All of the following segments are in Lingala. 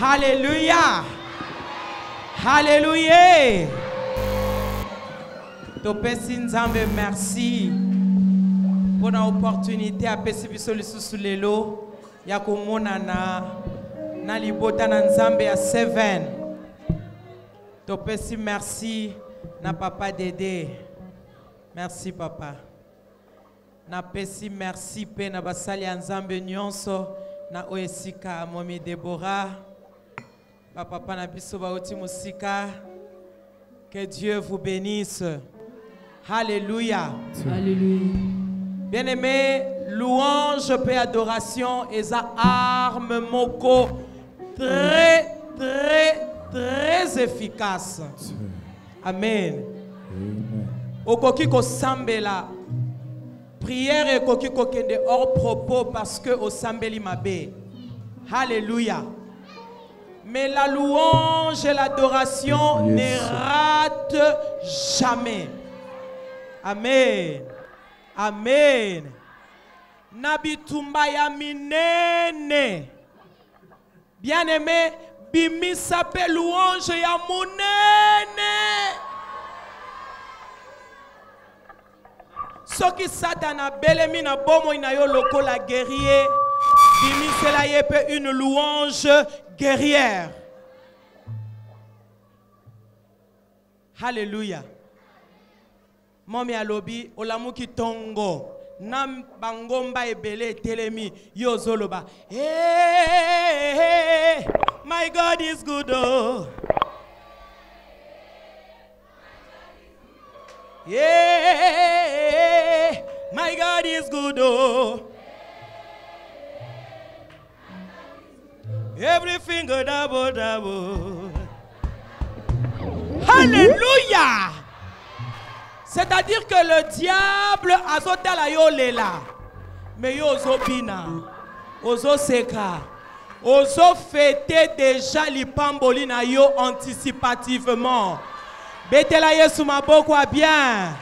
Alléluia. Alléluia. Topesi nzambe merci pour l'opportunité à pesi biso lisusu lelo ya komonana na libota na nzambe ya 7. Topesi merci na papa Dédé. Merci papa. Na pesi merci pe na basali ya nzambe nyonso na oesika momi Deborah. Papa na biso bauti musika. Que Dieu vous bénisse. Alléluia. Alléluia. Bien-aimé, louange et adoration et sa arme moko très efficace. Amen. Okoki ko sambela. Prière et koki ko kende hors propos parce que au sambeli mabe. Alléluia. Mais la louange et l'adoration ne ratent jamais. Amen. Amen. Nabitumba ya minene. Bien-aimé, bimi s'appelle louange ya munene. Soki satana belemi na bomo inayo loko la guerrier. Bimi cela yepe une louange guerrière. Alléluia. Momi alobi olamuki tongo nam bangomba ebele telemi yozoloba. Hey, my God is good. Oh. Yeah, my God is good. Oh. Everything go double double. Alléluia. C'est-à-dire que le diable a sauté la yolela. Mais yo zobina, ozo seka, ozo fêter déjà l'ipamboli na yo anticipativement. Betela yesu maboko a bien.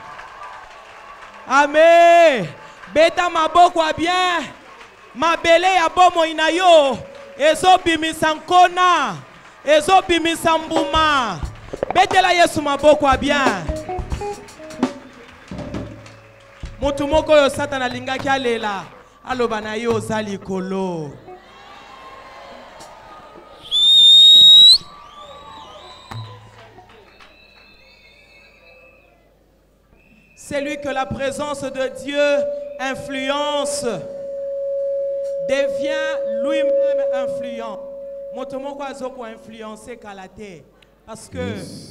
Amen. Beta maboko a bien. Mabele ya bomo ina yo. Ezo bimisa nkona. Ezo bimisa mbuma. Betela yesu maboko a bien. Mutu moko yo satana lingaki alela. Aloba na yo zali kolo. C'est lui que la présence de Dieu influence, devient lui-même influent. Motomoko azoko influencer kalate. Parce que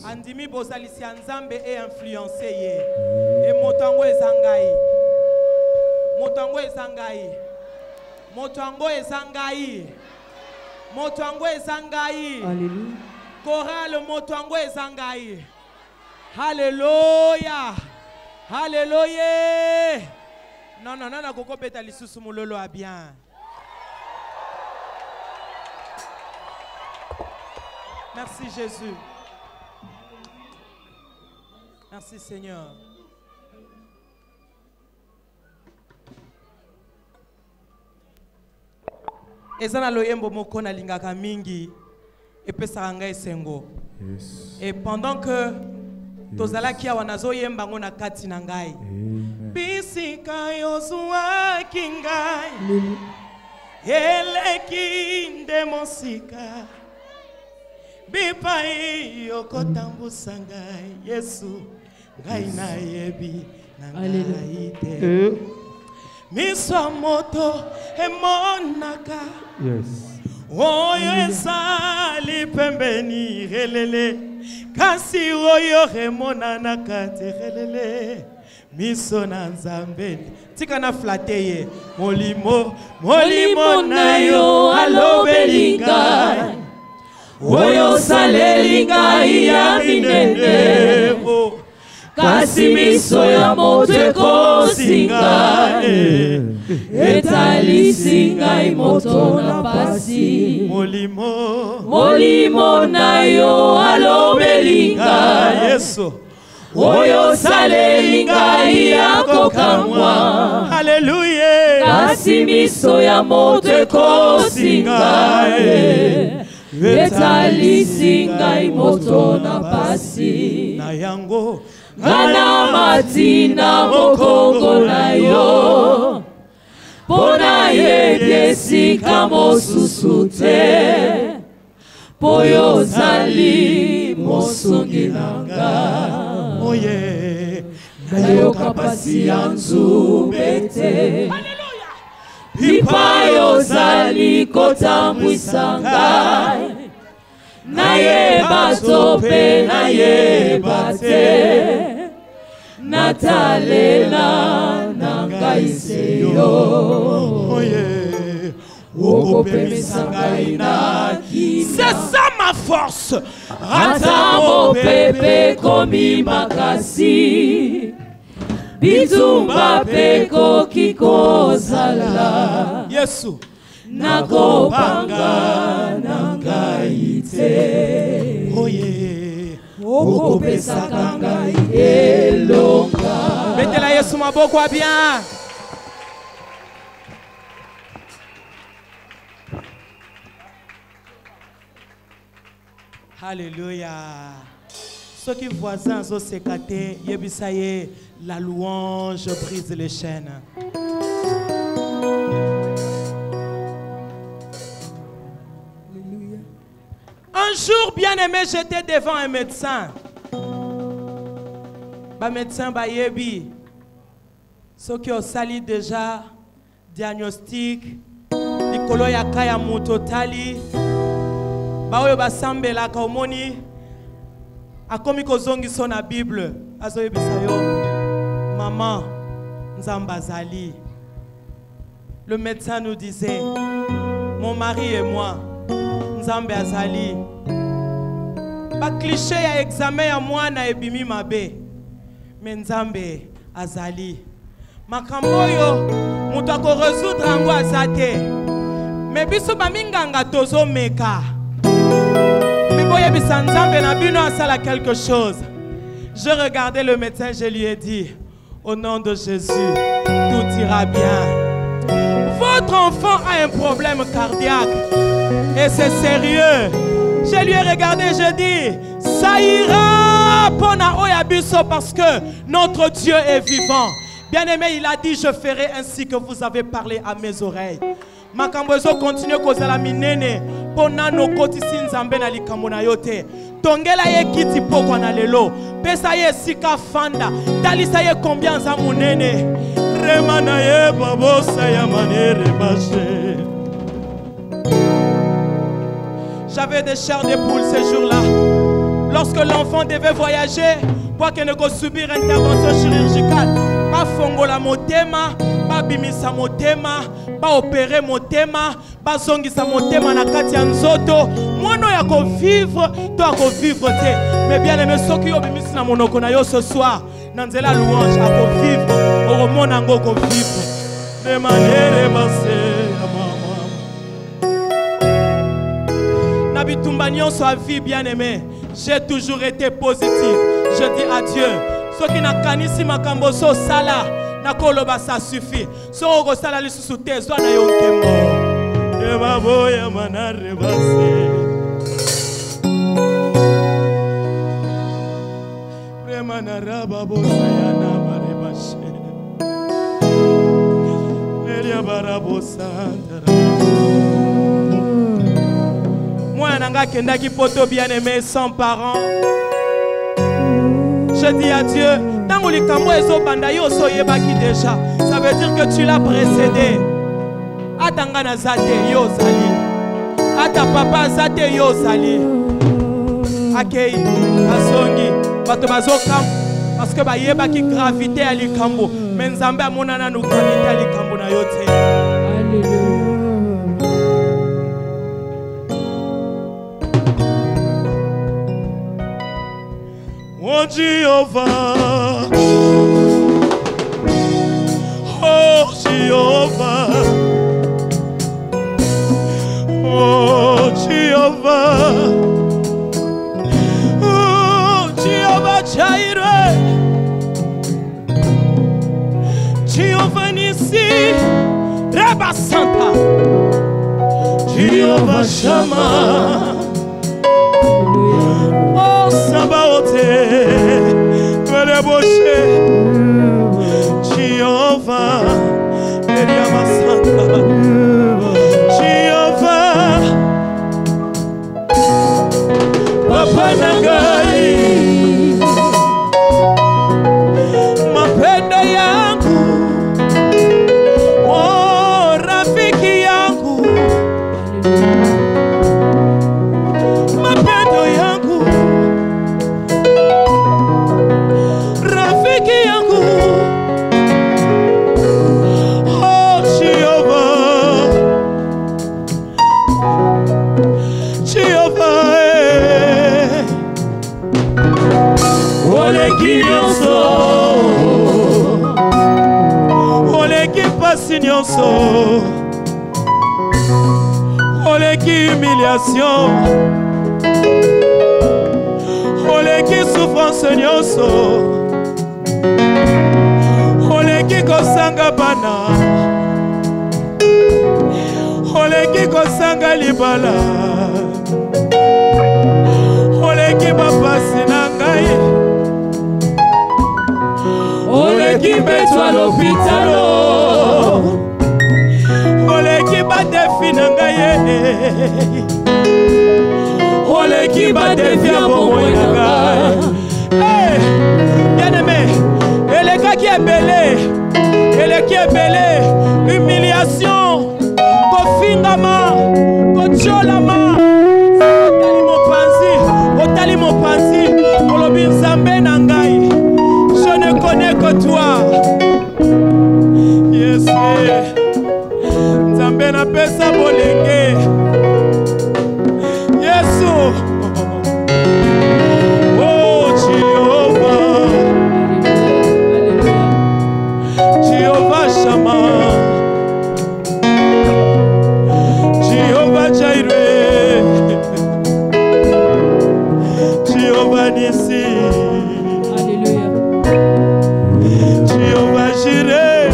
Andimi Bozalisi Anzambe est influencé ye. Et Motango ezangai. Motango ezangai. Motango ezangai. Motango ezangai. Alléluia. Chorale Motango ezangai. Alléluia. Alléluia. Non, non, non, koko beta lisusu mulolo a bien. Merci Jésus. Merci Seigneur. Ezana loyembo moko na lingaka mingi epesaka ngai esengo. Et pendant que tozala kia wanazo yemba ngona kati na ngai. Bisika yozua kingai. Eleki ndemosika. Bipai yokotambusa ngai Yesu ngai na yebi na ngai te. Miswa moto emonaka. Yes. Oyo esali pembeni relele. Kasi oyo remonana kate relele. Miso na nzambe. Tika na flateye. Molimo. Molimo na yo alobelinga. Oyo salelinga ya minene. Kasi miso ya moto ekosinga. Etalisinga imoto na pasi. Molimo. Molimo na yo alobelinga. Yesu. Oyo salelinga ya kokamwa. Hallelujah. Kasi miso ya moto ekosinga. etalisi ngai moto na pasi na yango ngana matina mokongo na yo pona yedesika mosusu te po yo zali mosungi nanga oye nayoka pasi ya nzube te lipa yo zali kotambwisa ngai nayeba to mpe nayeba te natalela na ngai se yo oye okopemisa ngai na kina. C'est ça ma force. Ata mopepe komi makasi bitumba pe koki kozala Yesu nakopanga na ngai te oye okopesaka ngai elonga. Mettez-la Yesu maboko à bien. Alléluia. Ceux qui voisins ont sécaté, yebisaye, la louange brise les chaînes. Un jour, bien-aimé, j'étais devant un médecin. Ba médecin ba yebi. Ceux qui ont sali déjà diagnostic, likolo ya kaya mutotali. Ba oyo basambela ka omoni akomi kozongiso na Bible azoyebisa yo maman nzamba zali. Le médecin nous disait mon mari et moi nzambe azali. Ba cliché ya examen ya mwana ebimi mabe mais nzambe azali. Makambo oyo mutu ako résoudre yango azate mais biso baminganga tozo meka. Quelque chose. Je regardais le médecin, je lui ai dit, au nom de Jésus, tout ira bien. Votre enfant a un problème cardiaque et c'est sérieux. Je lui ai regardé, je dis, ça ira pona oyabiso parce que notre Dieu est vivant. Bien-aimé, il a dit, je ferai ainsi que vous avez parlé à mes oreilles. Makambozo continue kozala minene pona no kotisi nzambe na likambo na yote tongela ye kiti poko na lelo pesa ye sika fanda talisa ye combien za munene remana ye babosa ya manere bache. J'avais des chairs de poule ces jours-là. Lorsque l'enfant devait voyager pour qu'il ne subir une intervention chirurgicale, pas fongola motema, pas bimisa motema, pas opérer motema, pas zongisa motema na kati ya nzoto. Mono ya ko vivre, toi ko vivre te. Mais bien aimé soki yo bimisi na monoko na yo ce soir, nanzela louange a ko vivre, o mona ngo ko vivre. De manière basse ya mama. Nabitumba nyonso a vie bien aimé. J'ai toujours été positif. Je dis à Dieu, ce qui n'a kanisi makambo so sala, na koloba ça suffit. So go sala li susute zo na yonkembo. E baboya manare base. Remana raba bosa ya na mare bashe. Elia barabosa. Moi nanga kenda ki poto bien aimé sans parents. Je dis à Dieu, dans le cambo ezo banda yo so yebaki déjà. Ça veut dire que tu l'as précédé. Atanga na zate yo zali. Ata papa zate yo zali. Akei asongi bato bazokam parce que ba yebaki gravité à likambo. Mais nzambe amonana no gravité à likambo na yo te. Alléluia. Oh Jehovah, oh Jehovah, oh Jehovah, oh Jehovah Jireh, Jehovah Nissi, Reba Santa, Jehovah Shammah. rocher, Jéhovah, Eliama Santa, Jéhovah, Papa Nangai, mapendo yangu, oh rafiki yangu, mapendo yangu, rafiki yangu, oh Jehovah, Jehovah, oleki nyonso, oleki pasi nyonso, oleki humiliation, oleki souffrance nyonso, oleki kosanga bana, oleki kosanga libala, oleki bapasi na ngai, oleki betwa l'hôpitalo, oleki badefi na ngai, oleki badefi ya bomoi na ngai. Bien-aimé, elekaki ebele, eleki ebele, humiliation, kofingama, kocholama, otali mopanzi, kolobi nzambe na ngai, je ne connais que toi. Yes, nzambe na pesa bolenge, Yesu. Oh Jehovah, Jehovah Shammah, Jehovah Jireh, Jehovah Nissi, Jehovah Jireh,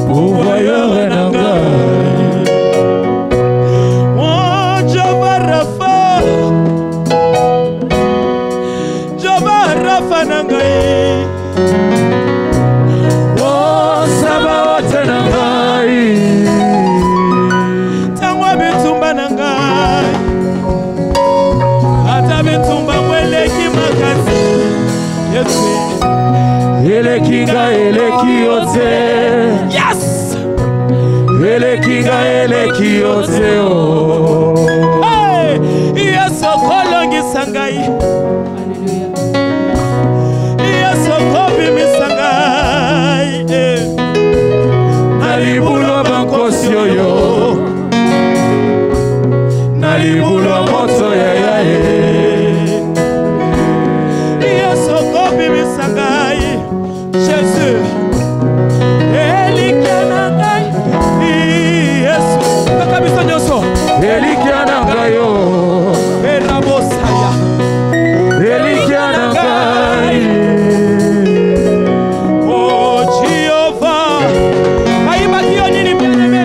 pourvoyeur na ngai, oh Jehovah Rapha, Jehovah Rapha na ngai, oh Sabaoth na ngai, tangwa bitumba na ngai, ata bitumba mweleki makasi, Yesu elekinga eleki yote, yes, elekinga eleki yote, oh hey, Yesu kolongisa ngai, Yesu kobimisa ngai, nalibulwa bankosi oyo, nalibulwa moto ya Yesu kobimisa ngai, Jésus, elikiana ngai, Yesu, kakabisa nyonso, elikiana ngai yo, erabosaya, elikiana ngai, oh Jehovah, bayibaki yo nini bien-aimé,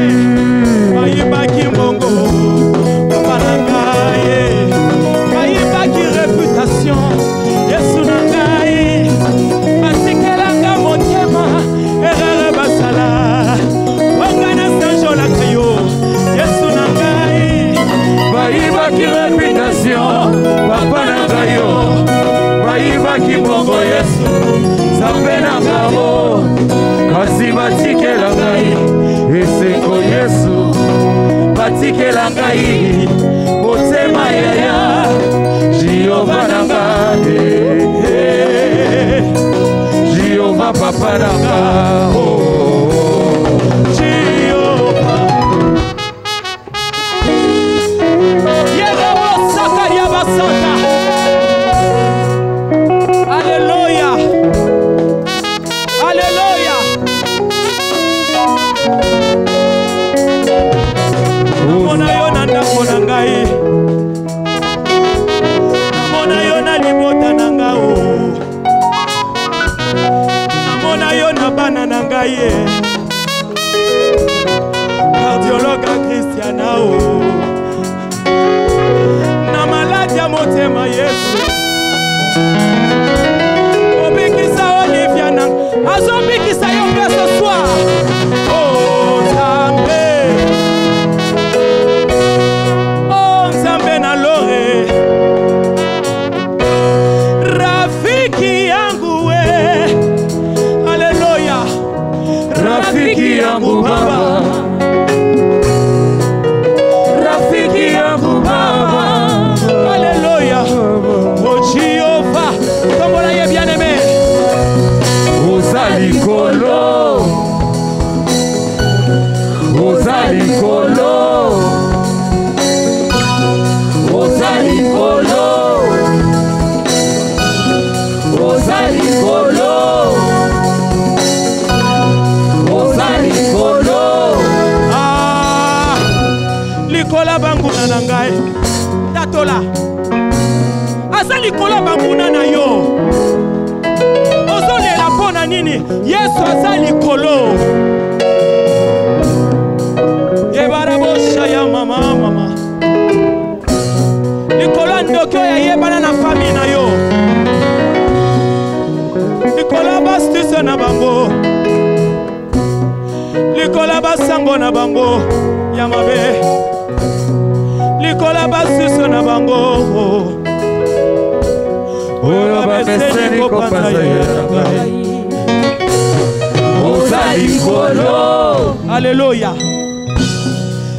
bayibaki mbongo, papa na ngai, bayibaki réputation, Yesu na ngai, basikelanga motema, erreur basala, wangana sanjola kayo, Yesu na ngai, bayibaki réputation, papa na ngai yo, bayibaki mbongo Yesu, Nzambe na ngao, kasi batikela ngai, eseko Yesu, batikela ngai, motema yaya, Jehovah na ngai, Jehovah papa na ngai, oh Jehovah, Yehovah Saka Yabasaka, Alléluia, Alléluia. Namona yo na ndako na ngai, namona yo na libota na ngao, namona yo na bana na ngai, cardiologue Christiana, na maladi ya motema Yesu, Obikisa Olivia nang. Azobikisa yo bien ce soir. Oh Nzambe. Oh Nzambe na lore. Rafiki yangu we. Haleluya. Rafiki yangu baba. Rafiki yangu baba. Haleluya. Oh Jéhovah. Comme on l'a bien aimé. Ozalikolo. Ozalikolo. Ozalikolo. Ozalikolo. Ozalikolo. Ah, likola banguna na ngai. Tatola. Asa likola banguna na yo. Ozolela pona nini? Yesu asa likolo. Yebarabosha ya mama mama. Likola ndokyo ya yebana na famille na yo. Likola bastuse na bango. Likola basango na bango ya mabe. Likola bastuse na bango. Oya beseni ko panza. Ozalikolo. Alléluia.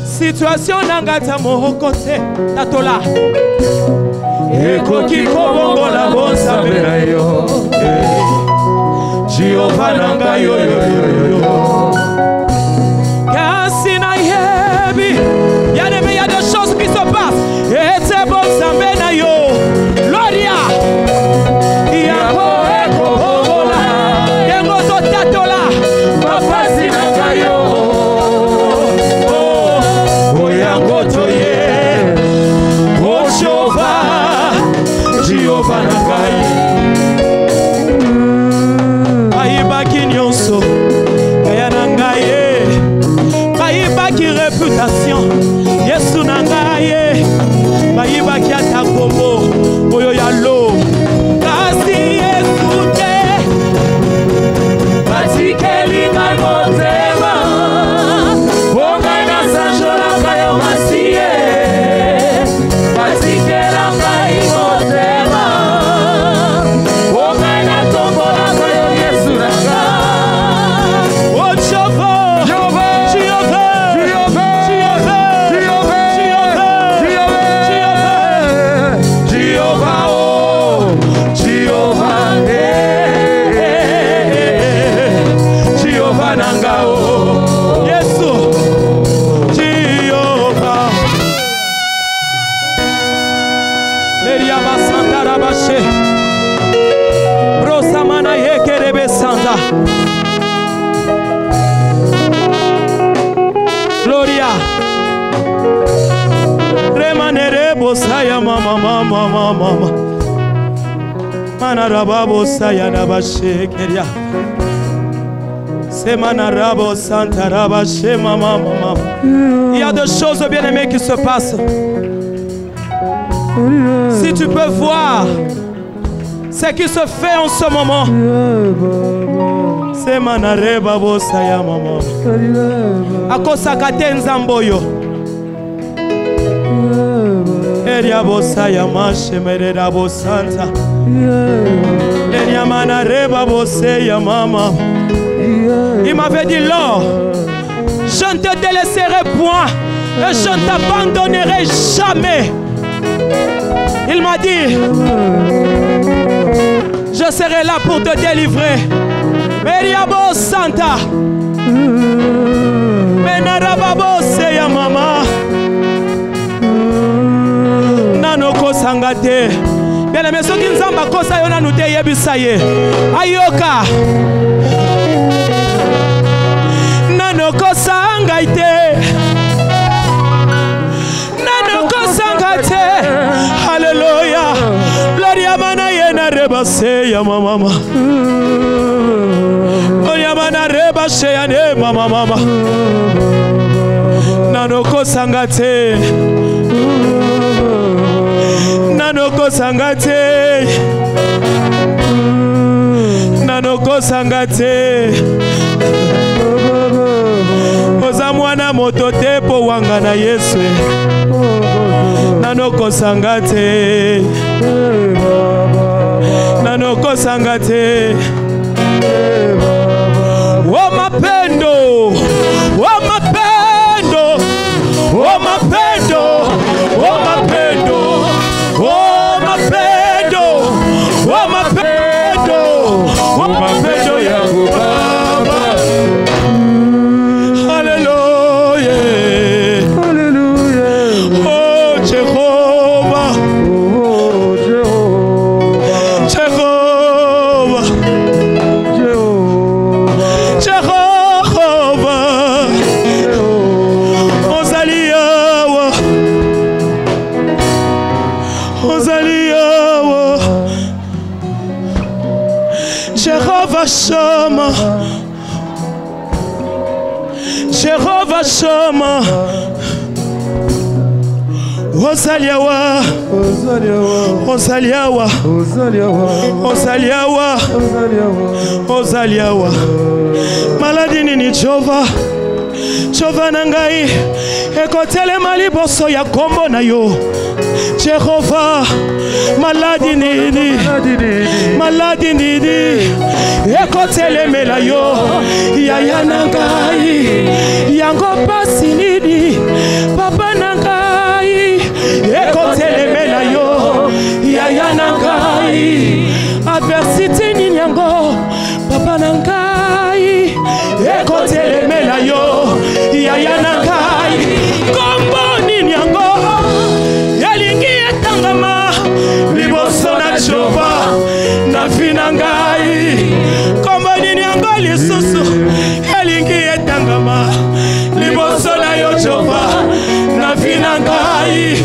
Situation nangata mohokote tatola. Ekoki kobongola bonsabe na yo. Jéhovah nanga yo yo yo yo. Kasi na yebi. Bien aimé, il y a des choses qui se passent. Et c'est bon sambe na yo. Gloria. Yako eko bobola. Yengo to tatola. Mapasi nanga yo. Oyango toye. Oh Jéhovah nangai. Ayibaki nyonso. Kaya nangai. Ayibaki réputation. Yesu nangai. Ayibaki atakombo. Oyo yalo. Kasi Yesu te. Batikeli ngai motema. Ongai na sanjola kayo masiye. Batikela ngai motema. Ongai na tombola kayo Yesu nanga. Oh Jéhovah. Jéhovah. Jéhovah, oh, Jéhovah, Jéhovah nanga oh. Yesu. Jéhovah. Leria basanta rabashe. Rosamana yekerebe santa. Gloria. Remanere bosaya mama mama mama. Manarababo saya nabashe keria. Semanarabo santa rabashe mama mama. Il y a des choses bien aimées qui se passent. Si tu peux voir ce qui se fait en ce moment. Semanareba bosaya mama. Akosakate nzamboyo. Eria bosaya mashemerera bosanta. Eria manareba boseya mama. Il m'avait dit Lord, je ne te délaisserai point et je ne t'abandonnerai jamais. Il m'a dit, je serai là pour te délivrer. Meriabo Santa. Menarababo seya mama. Nanoko sangate. Bien aimé, ceux qui nous ont kosa yona nous te yebisaye. Ayoka. Nanoko sangaite. Nanoko sangate. Alléluia. Gloria mana yena reba seya mama. Gloria mana reba seya ne mama mama. Nanoko sangate. nanoko sangate nanoko sangate oza mwana moto te po wanga na Yesu nanoko sangate nanoko sangate o mapendo o mapendo o mapendo o mapendo o mapendo o mapendo o mapendo yangu Baba. Hallelujah hallelujah oh Jehovah oh Jehovah Jehovah Jehovah Ozaliawa Ozaliawa Jehovah Shama Jehovah Shama Ozaliawa Ozaliawa Ozaliawa Ozaliawa Maladini ni Jehova Jehova nangai ekotelema liboso ya kombo na yo Jehova maladi nini ekotelemela yo yaya nangai yango pasi nini papa nangai ekotelemela yo yaya nangai adversité nini yango papa nangai ekotelemela yo yaya nangai kombo nini yango yalingi etangama liboso na Jehova na fina ngai kombo nini yango lisusu yalingi etangama liboso na yo Jehova na fina ngai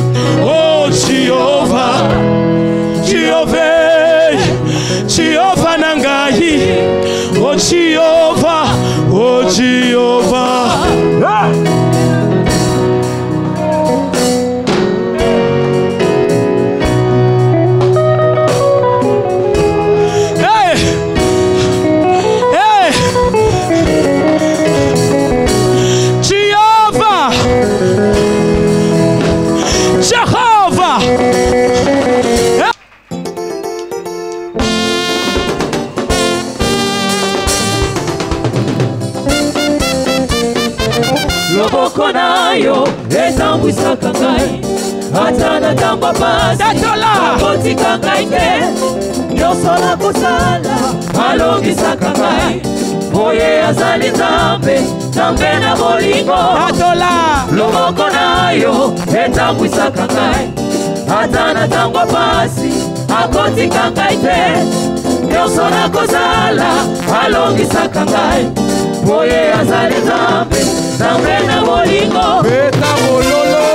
oh Jehova Jehova Jehova nangai oh Jehova oh Jehova loboko na yo etambwisaka ngai ata natamba pasi akotika ngai te nyonso nakosala alongisaka ngai oye azali nzambe nzambe na bolingo loboko na yo etambwisaka ngai ata natamba pasi akotika ngai te nyonso nakosala alongisaka ngai oye azali nzambe nzambe na bolingo beta bololo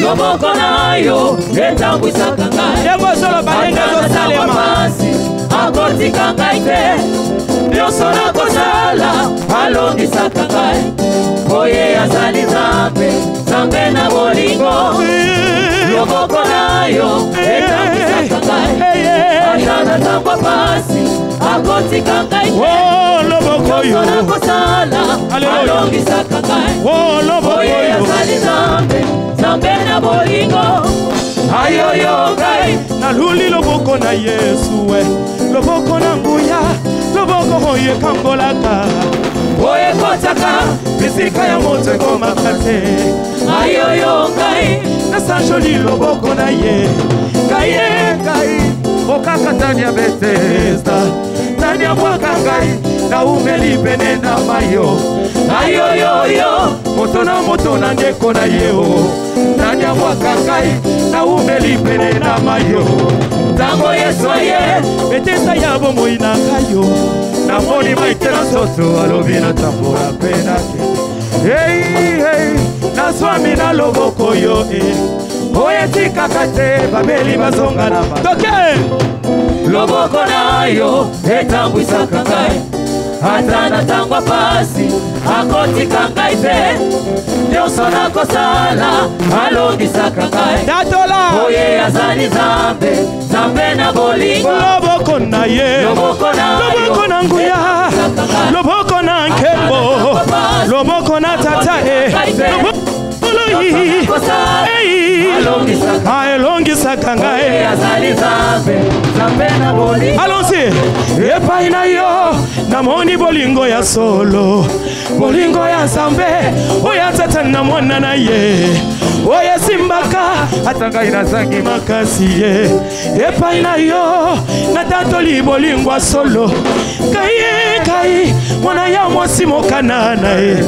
loboko na yo etambwisaka ngai ata pasi akotika ngai te nyonso nakosala alongisaka ngai oye azali nzambe nzambe na bolingo loboko na yo etambwisaka ngai ata natambwa pasi akotika ngai te nyonso nakosala alongisaka ngai oye azali nzambe nzambe na bolingo ayoyo ngai naluli loboko na Yesu loboko na nguya loboko oyo ekangolaka oyo ekotaka bisika ya moto ekomaka te ayoyo ngai nasanjoli loboko na ye ngai okaka tani ya Betesda tani ya mwaka ngai naumeli pene na mayo ayoyoyo moto na moto na ndeko na yeo tani ya mwaka ngai naumeli pene na mayo tango Yesu aye Betesda ya bomoi na kayo namoni maite na soso alobi na tambola pena ke hey naswami na loboko yo oye tikaka te babeli bazonga na toke loboko na yo etambwisaka ngai ata natangwa pasi akotika ngai te nyonso nakosala alongisaka ngai Tatola oye azali Nzambe Nzambe na bolingo loboko na ye loboko na nguya loboko na nkembo loboko na tata alongisaka ngai. Allons-y. Epai na yo namoni bolingo ya solo bolingo ya Nzambe oya tata na mwana na ye oya simbaka atanga inazangi makasi ye. Epai na yo natatoli bolingo ya solo kai mwana ya mwasi mokana na ye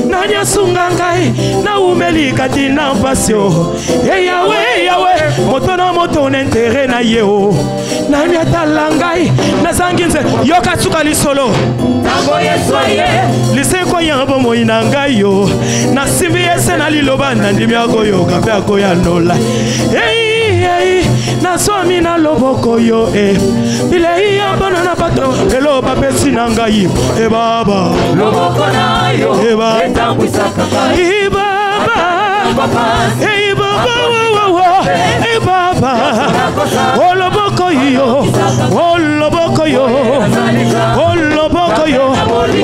nanya sunga ngai na umeli kati na pasio yawe moto na moto n'intere na yeo nanya talangai na sanginze yoka tsuka lisolo tango yesoye liseko yambo moina ngai yo na simbi ese na liloba na ndimi yako yoka pe ako ya nola na swami na loboko yo bile iya bana na bato eloba pesi na ngai baba loboko na yo etangwisaka ngai baba oloboko yo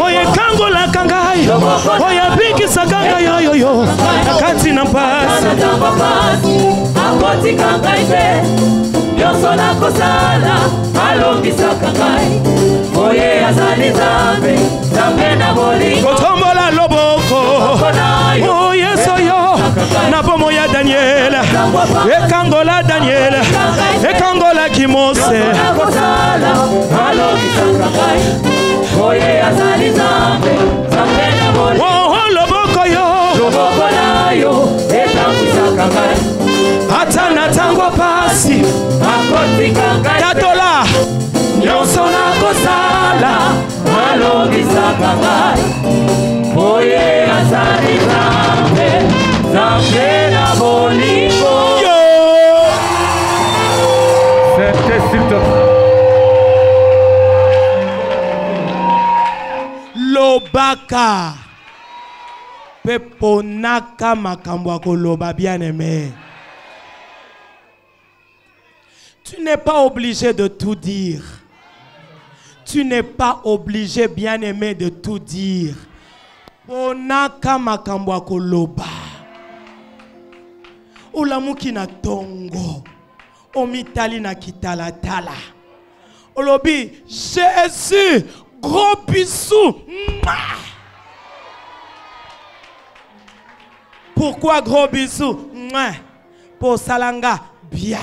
oye kangola kangai oye bikisa kangai yo nakati na pasi akotika ngai te nyonso nakosala alongisaka ngai oye azali Nzambe Nzambe na bolingo kotombola loboko oye soyo na bomo ya Daniel ekangola Daniel ekangola kimose alongisaka ngai oye azali Nzambe Nzambe na bolingo loboko na yo etangwisaka ngai ata natangwa pasi akotika ngai tatola nyonso nakosala alongisaka ngai oye azali Nzambe Nzambe na bolingo lobaka peponaka makambo koloba bien-aimé. Tu n'es pas obligé de tout dire. Tu n'es pas obligé, bien-aimé, de tout dire. Ponaka makambo koloba. Olamuki na tongo. Omitali na kitala tala. Olobi, Jésus, gros bisou. Pourquoi gros bisous? Pour Salanga, bien.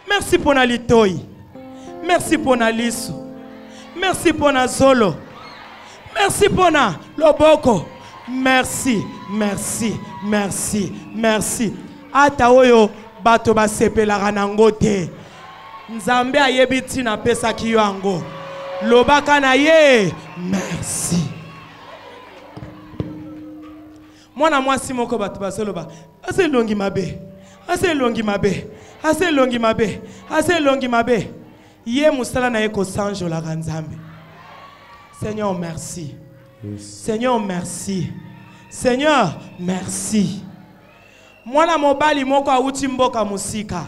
Merci pour Nalitoi. Merci pour Nalisu. Merci pour Nazolo. Merci pour na Loboko. Merci, merci, merci, merci. Ata oyo bato ba sepela ranangote. Nzambe ayebiti na pesa kiyango. Lobaka na ye. Merci. Mwana mwasi moko bato basoloba. Ase longi mabe. Ase longi mabe. Ase longi mabe. Ase longi mabe. Ye musala na eko sanjo la Nzambe. Seigneur, merci. Seigneur, merci. Seigneur, merci. Mwana mobali moko auti mboka musika.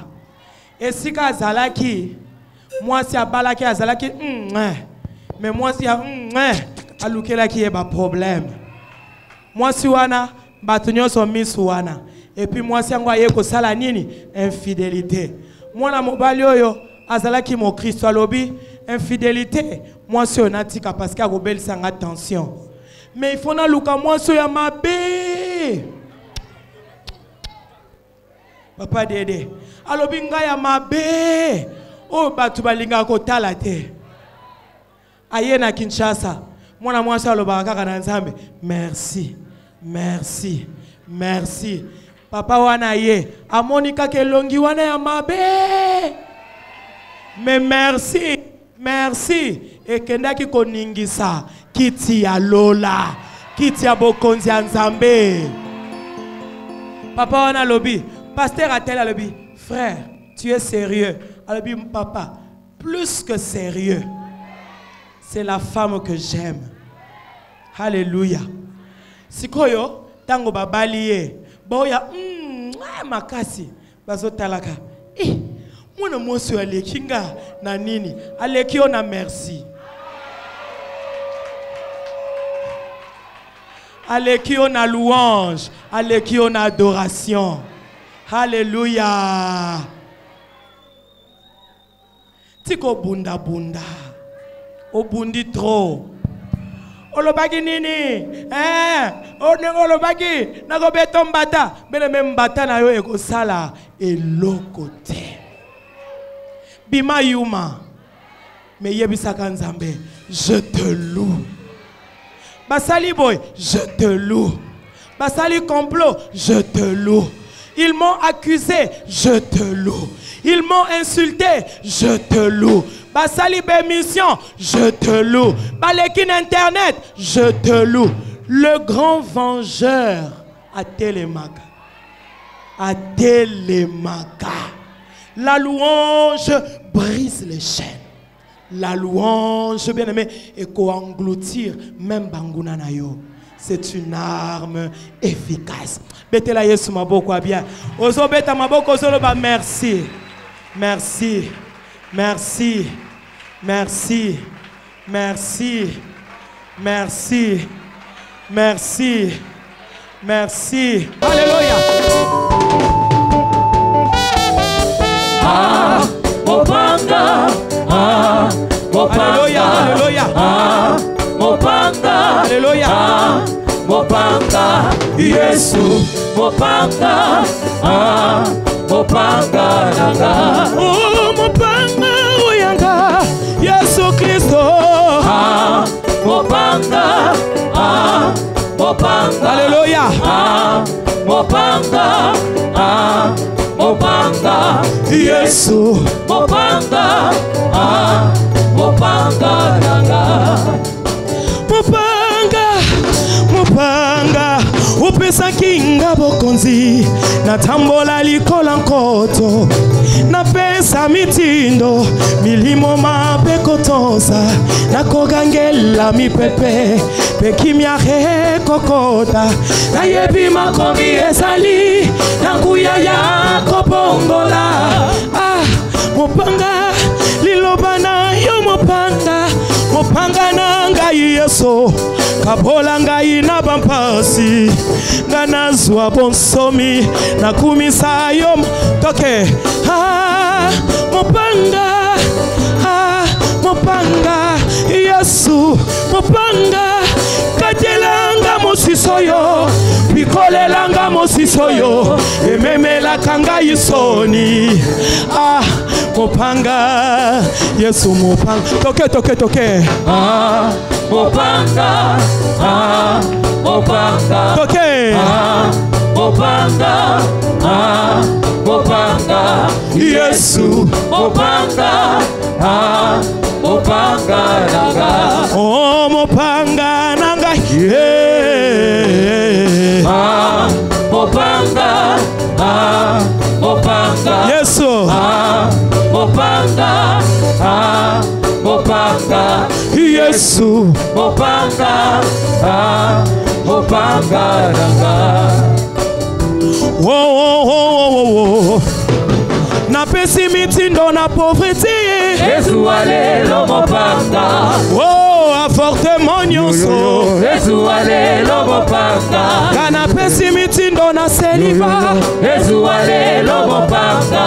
Esika azalaki. Mwasi abalaki azalaki. Mais mwasi alukelaki eba problème. Mwasi wana batunyo so misu wana. Et puis mwasi yango aye ko sala nini? Infidélité. Mwana mobali oyo azalaki mo Kristo alobi infidélité. Mwasi onatika parce que robel sanga attention. Mais il faut na luka mwasi ya mabe. Papa Dede. Alobi nga ya mabe. O batu balinga ko tala te. Aye na Kinshasa. Mwana mwasi aloba kaka na Nzambe. Merci. Merci. Merci. Papa wana ye. Amonika kelongi wana ya mabe. Mais merci. Merci. Et kendaki koningisa. Kiti ya Lola. Kiti ya bokonzi ya Nzambe. Papa wana lobi. Pasteur a-t-elle à lobi. Frère, tu es sérieux. Alobi papa. Plus que sérieux. C'est la femme que j'aime. Alléluia. Sikoyo, tango babaliye. Boya, makasi. Bazo talaka. Mwana mwosyo alekinga na nini? Alekio na merci. Alekio na louange. Alekio na adoration. Alléluia. Tiko bunda bunda. Obundi trop. Olobagi nini? Olobagi nako beto mbata. Bele mbata na yo eko sala elokote. Bima yuma. Me yebisaka nzambe. Je te loue. Basali boy, je te loue. Basali complot, je te loue. Ils m'ont accusé, je te loue. Ils m'ont insulté, je te loue. Basali bémission, je te loue. Balekin internet, je te loue. Le grand vengeur à Télémaga. À Télémaga. La louange brise les chaînes. La louange, bien aimé, et co-engloutir même Banguna Nayo. C'est une arme efficace. Betela Yesu maboko bien. Ozo beta maboko ozo ba merci. Merci. Merci. Merci. Merci. Merci. Merci. Merci. Alléluia. Mopanga. Alléluia. Alléluia. Mopanga. Alléluia. Mopanga. Yesu. Mopanga. Mopanga nanga. Oh, mopanga oyanga. Yesu Kristo. Mopanga. Mopanga. Alléluia. Mopanga. Mopanga. Yesu. Mopanga. Mopanga nanga. Mopanga. Mopanga. Upesa kinga bokonzi. Natambola likola nkoto. Napesa mitindo. Milimo mapekotosa. Nakogangela mipepe. Pekimya he kokota. Nayebi makomi ezali. Nakuya ya kopongola. Mopanga. Lilobana yo mopanga. Mopanga na ngai Yesu. Kabola ngai na bampasi. Nganazwa bonsomi. Nakumisa yo toke. Mopanga. Mopanga. Yesu. Mopanga. Katelanga mosisoyo. Pikolelanga mosisoyo. Ememela kanga isoni. Mopanga. Yesu mopanga. Toke. Mopanga. Mopanga. Toke. Mopanga. Mopanga. Yesu. Mopanga. Mopanga nanga. Oh, mopanga nanga. Mopanga. Mopanga. Yesu. Mopanga. Mopanga. Yesu. Mopanga. Mopanga nanga. Oh. Na pesi mitindo na pauvreté. Yesu alelo mopanga. Oh, avortement nyonso. Yesu alelo mopanga. Kana pesi mitindo na célibat. Yesu alelo mopanga.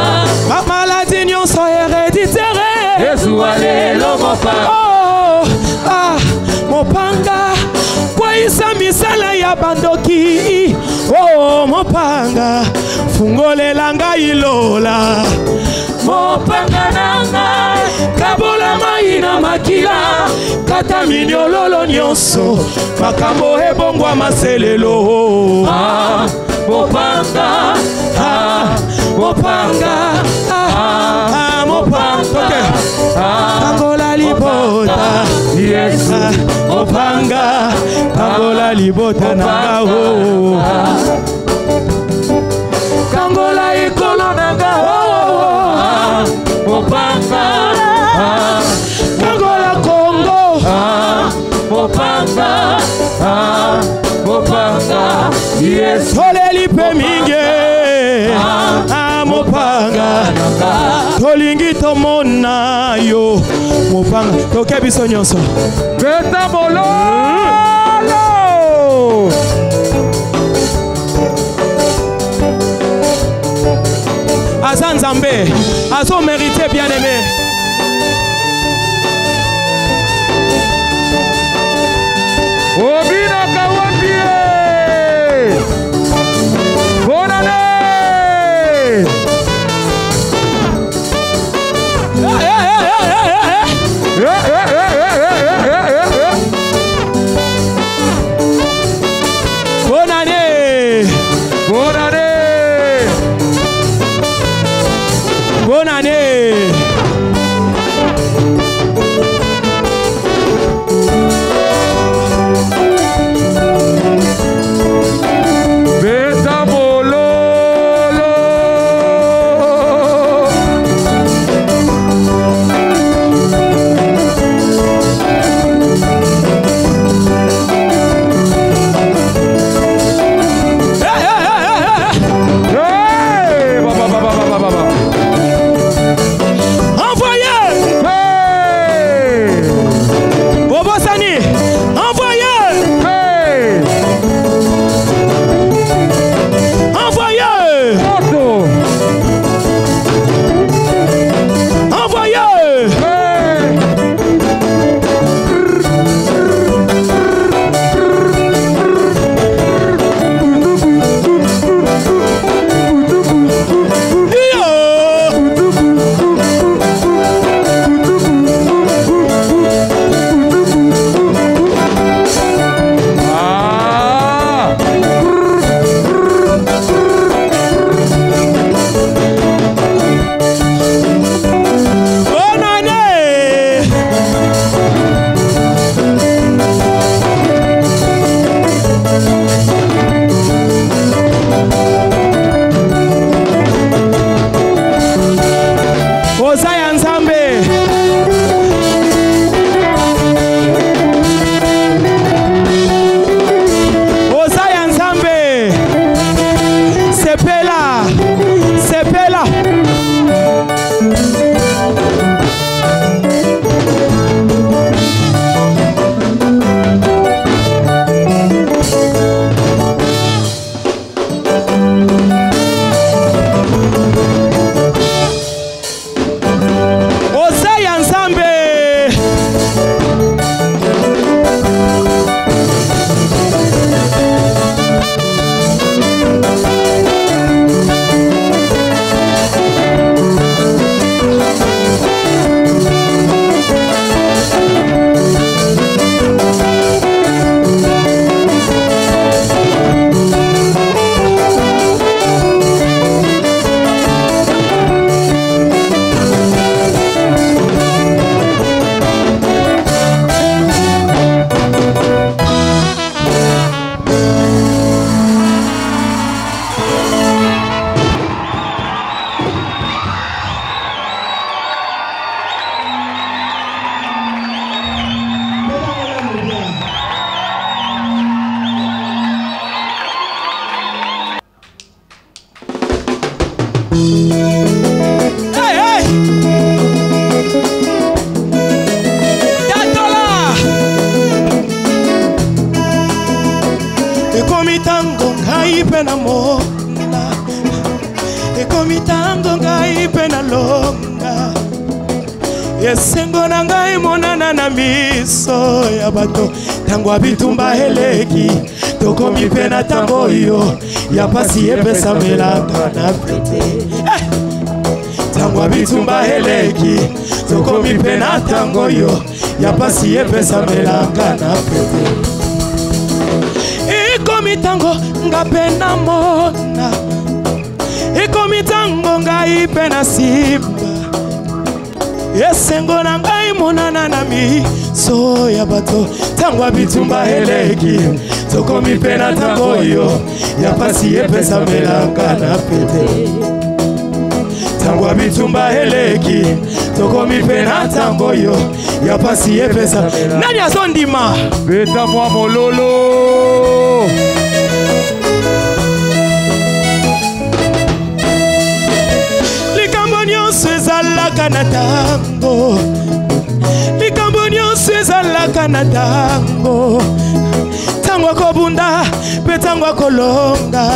Ma maladie nyonso héréditaire. Yesu alelo mopanga. Oh, mopanga. Kwa isa misala ya bandoki. Oh, mopanga. Fungolela ngai lola. Mopanga nanga. Kabola maina makila. Kata minyololo nyonso. Makambo ebongwa maselelo. Mopanga. Mopanga. Mopanga. Kangola libota. Yesu. Mopanga. Kangola libota nanga ho. Kangola ikolo nanga ho. Mopanga. Kangola Congo. Yesu toleli pe mingi mopanga tolingi tomona yo mopanga toke biso nyonso beta mololo aza nzambe azo mérité bien aimé. Obina Kawapie bonne année. Bonne année. Bonne année. Bonne année. Beta mololo Ekomitango ngai pena mona, ekomitango ngai pena longa, yesengo na ngai monana na miso ya bato, tango abitumba heleki, tokomi pena tango yo, ya pasi epesa melanga na prete. Tango abitumba heleki, tokomi pena tango yo, ya pasi epesa melanga na prete. Ikomitango nga pena mona, ikomitango ngai pena simba, yesengo na ngai monana na miso ya bato, tango abitumba heleki, tokomi pena tango yo, ya pasi epesa melanga na pete. Tango abitumba heleki, tokomi pena tango yo, ya pasi epesa melanga. Nani azondima? Beta mwa mololo ezalaka na tango likambo nyonso ezalaka na tango tango akobunda mpe tango akolonga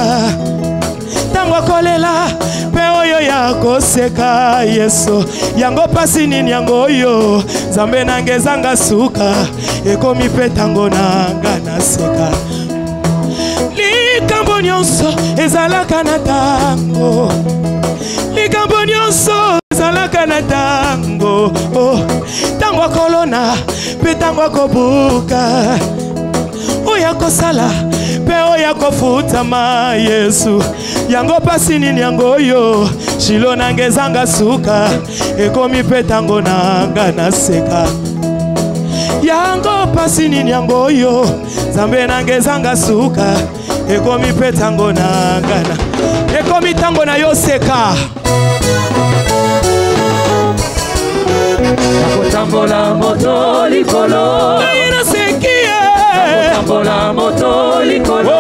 tango akolela mpe oyo ya koseka Yesu yango pasi nini yango oyo Nzambe nanga ezanga suka ekomi mpe tango nanga naseka likambo nyonso ezalaka na tango likambo nyonso ezalaka na tango tango akolona mpe tango akobuka oyo akosala mpe oyo akofutama Yesu yango pasi nini yango oyo shilo nanga ezanga suka ekomi mpe tango nanga naseka yango pasi nini yango oyo Nzambe nanga ezanga suka ekomi mpe tango nanga ekomi tango na yo seka nakotambola moto likolo nakotambola moto likolo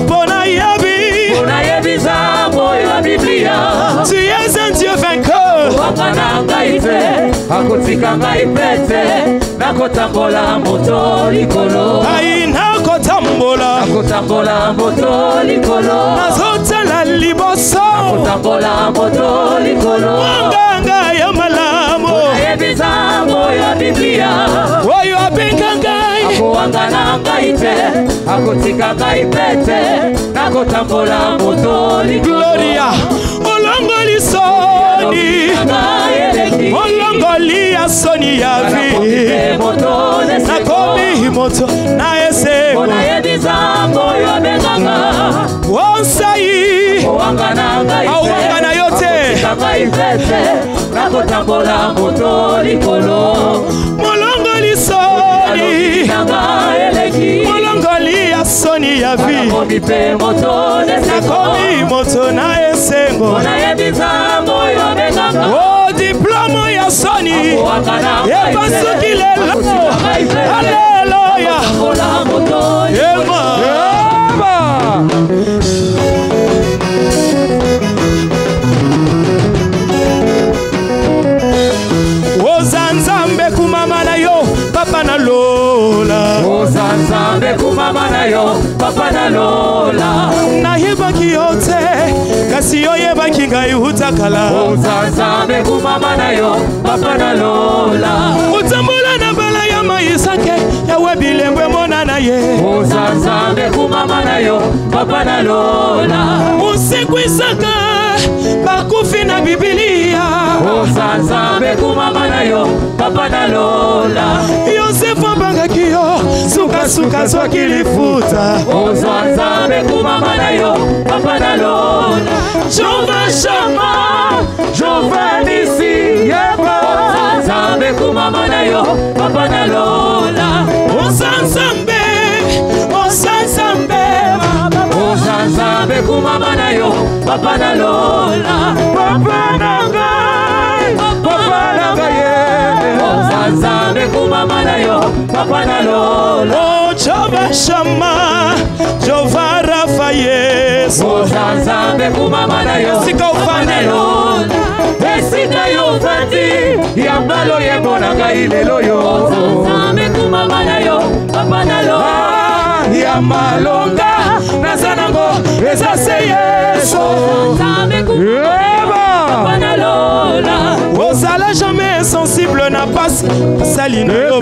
pona yebi zambo ya Biblia tu es un Dieu vainqueur wakana ngai te akotika ngai pete nakotambola moto likolo ai nakotambola moto likolo nazotala liboso nakotambola moto likolo nganga ya malamu yebi zambo ya Biblia oyo abenga ngai akowangana ngai te akotika ngai pete nakotambola moto likolo Gloria olongoli soni olongoli ya soni ya vi nakomi moto na esengo nayebi zambo yo benganga onsai awangana yo te nakotambola moto likolo molongoli soni molongoli ya soni ya vi nakomi moto na esengo o diplome ya soni epasuki lelo aleluya ema Nzambe kumama na yo papa na lola Nzambe kumama na yo papa na lola nayebaki yo te kasi oyebaki ngai utakala Nzambe kumama na yo papa na lola utambola na bala ya maisake yawe bilembwe mona na ye Nzambe kumama na yo papa na lola usekwisaka bakufi na Biblia Nzambe kumama na yo papa na lola Yosefu abangaki yo suka soki lifuta Nzambe kumama na yo papa na lola Jova Shama Jova Nisi yeba Nzambe kumama na yo papa na lola Nzambe Nzambe kumama na yo papa na lola papa na ngai Nzambe kumama na yo papa na lola oh Jova Shama Jova Rafa Yesu Nzambe kumama na yo sika ufane lola esika yo fati ya mbalo yebo na ngai lelo yo Nzambe kumama na yo papa na lola ya malonga nazanango eza se Yesu Nzambe kumama papa na lola ozala jamais sensible na pasi asali na yo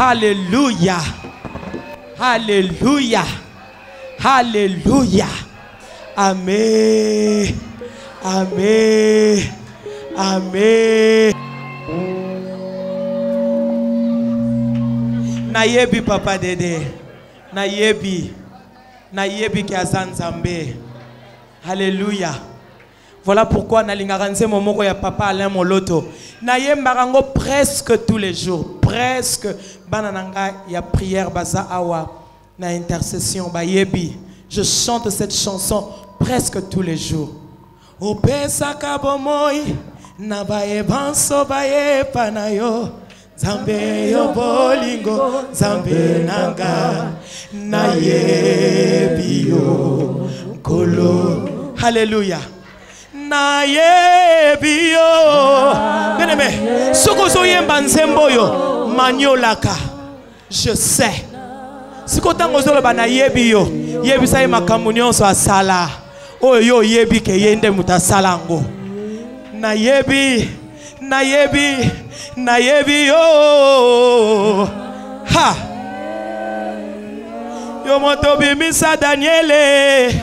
Alléluia. Alléluia. Alléluia. Amen. Amen. Amen. Nayebi papa Dédé. Nayebi. Nayebi ki azan Nzambe. Alléluia. Voilà pourquoi nalingaranze momoko ya papa Alain Moloto. Nayembarango presque tous les jours. Presque banananga ya prière baza awa na intercession bayebi. Je chante cette chanson presque tous les jours. Opesa kabomoy na baye banso baye panayo. Zambe yo bolingo, Zambe nanga nayebi yo kolo. Alléluia. Nayebi yo. Bien-aimé, sokozo yemba nzembo yo maniolaka. Je sais. Sikotango zolo ba nayebi yo. Yebi sa makambo nyonso asala. Oyo yo yebi ke yende mutasala ngo. Nayebi, nayebi, nayebi yo. Ha. Yo moto bimisa Daniele.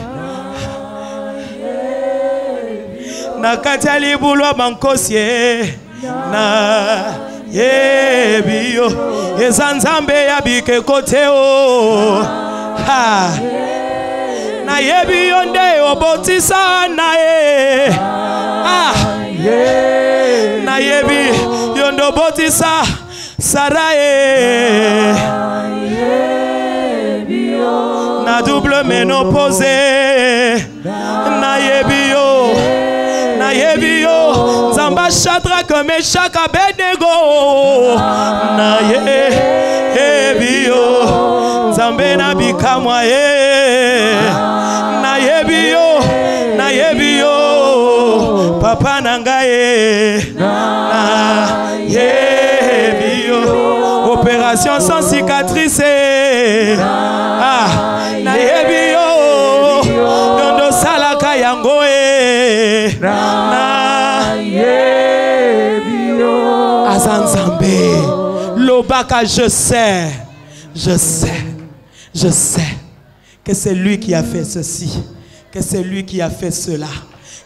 Na kati libulwa bankosye. Na yebi yo. Eza Nzambe ya bike kote o. Ha. Na yebi yo nde obotisa na e. Ah. Na yebi yo ndo botisa Sarae. Na double ménopause. Na yebi yo. Na yebi yo. Nzamba Shadrach Meshach Abednego. Na yebi yo. Nzambe na bikamwa ye. Na yebi yo. Na yebi yo. Papa nangaye. Na yebi yo. Opération sans cicatrice. Ah. Na yebi yo. Yondo salaka yango e. Na yebi yo. Azanzambe. Lobaka, je sais. Je sais. Je sais que c'est lui qui a fait ceci. Que c'est lui qui a fait cela.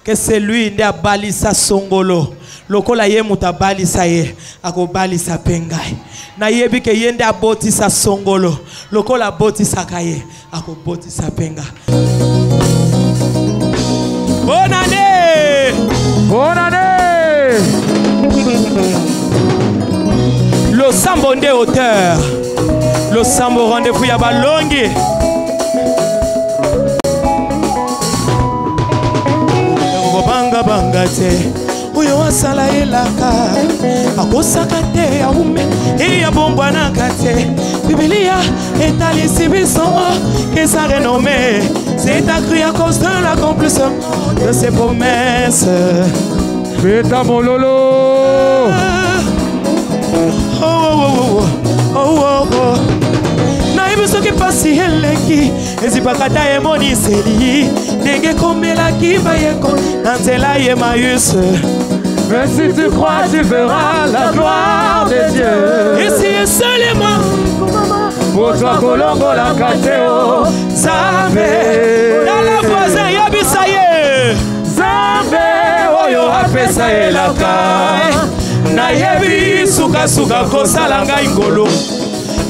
Que c'est lui qui a balisa songolo. Lokola ye muta balisa ye. Ako balisa pengai. Na yebi ke yende aboti sa songolo. Lokola boti sakaye. Ako boti sa penga. Bonne année! Bonne année! Le sambo nde auteur. Le sambo rendez-vous ya balongi. Banga banga te. Uyo wasala elaka. Akosaka te aume. Iya bongwana kate. Biblia étalisi biso. Que sa renommée. C'est accru à cause de l'accomplissement de ses promesses. Beta mololo. Oh oh oh oh oh oh. Naibuso ki pasi eleki. Ezipakata emoni seli. Denge komela ki bayeko. Nantela ye mayus. Mais si tu crois, tu verras la gloire de Dieu. Et si seulement pour toi kolongo la kateo. Zambe. Dans la voisin yabisaye. Zambe oyo apesa elaka. Na yebi suka suka kosala ngai ngolo.